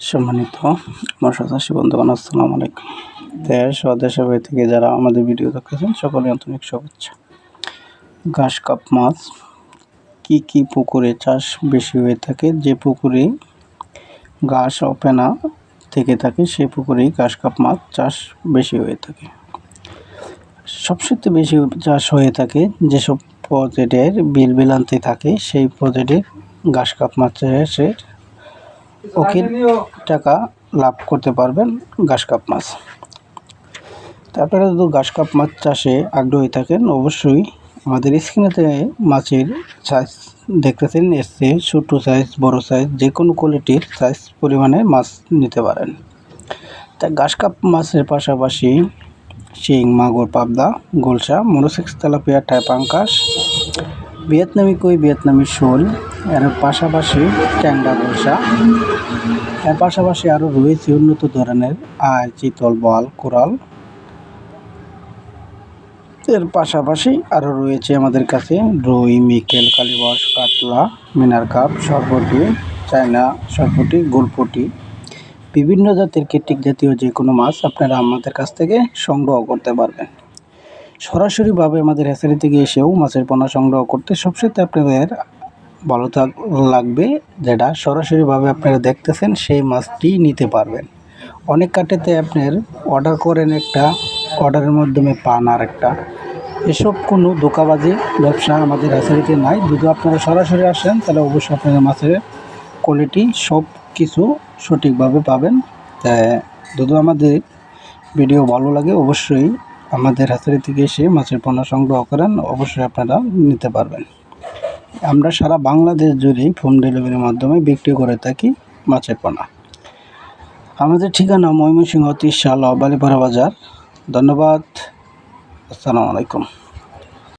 সম্মানিত আমার সদস্য বন্ধুগণ, আসসালামু আলাইকুম। দেশ ও দেশের বাইরে থেকে যারা আমাদের ভিডিও দেখতেছেন সকলে আন্তরিক শুভেচ্ছা। ঘাস কাপ মাছ কি পুকুরে চাষ বেশি হয়ে থাকে? যে পুকুরে ঘাস ও ফেনা থেকে থাকে সেই পুকুরেই ঘাস কাপ মাছ চাষ বেশি হয়ে থাকে। সবচেয়ে বেশি চাষ হয়ে থাকে যেসব প্রজেক্টের বিল বিলান্তি থাকে, সেই প্রজেক্টের ঘাস কাপ মাছ চাষের অখিল টাকা লাভ করতে পারবেন ঘাস কাপ মাছ। আপনারা যদি ঘাস কাপ মাছ চাষে আগ্রহী থাকেন, অবশ্যই আমাদের স্ক্রিনেতে মাছের সাইজ দেখতেছেন, এসছে ছোটো সাইজ, বড় সাইজ, যে কোনো কোয়ালিটির সাইজ পরিমাণে মাছ নিতে পারেন। তাই ঘাস কাপ মাছের পাশাপাশি শিং, মাগুর, পাবদা, গোলসা, মোনোসেক্স, তেলাপিয়া, টাই পাঙ্কাস, ভিয়েতনামি কই, ভিয়েতনামি শোল, এর পাশাপাশি ট্যাংরা, গোলসা, এর পাশাপাশি আরও রয়েছে উন্নত ধরনের চিতল, বোয়াল, কোরাল। এর পাশাপাশি আরও রয়েছে আমাদের কাছে রুই, মিকেল, কালিবাস, কাতলা, মিনার কাপ, সরপুঁটি, চায়না সরপুঁটি, গোলপুঁটি, বিভিন্ন জাতের কেটিক জাতীয় যে কোনো মাছ আপনারা আমাদের কাছ থেকে সংগ্রহ করতে পারবেন। সরাসরিভাবে আমাদের হ্যাচারি থেকে এসেও মাছের পোনা সংগ্রহ করতে সবচেয়ে আপনাদের ভালো লাগবে, যেটা সরাসরিভাবে আপনারা দেখতেছেন সেই মাছটি নিতে পারবেন। অনেক কাটেতে আপনার অর্ডার করেন একটা, অর্ডারের মাধ্যমে পান আর একটা। এসব কোনো ধোঁকাবাজি ব্যবসা আমাদের হ্যাচারিতে নাই। যদি আপনারা সরাসরি আসেন তাহলে অবশ্যই আপনারা মাছের কোয়ালিটি সব কিছু সঠিকভাবে পাবেন। যদি আমাদের ভিডিও ভালো লাগে অবশ্যই আমাদের হ্যাচারি থেকে এসে মাছের পোনা সংগ্রহ করেন, অবশ্যই আপনারা নিতে পারবেন। আমরা সারা বাংলাদেশ জুড়ে হোম ডেলিভারির মাধ্যমে বিক্রি করে থাকি মাছের পোনা। আমাদের ঠিকানা ময়মনসিংহ, তিরশাল, বালিপাড়া বাজার। ধন্যবাদ। আসসালামু আলাইকুম।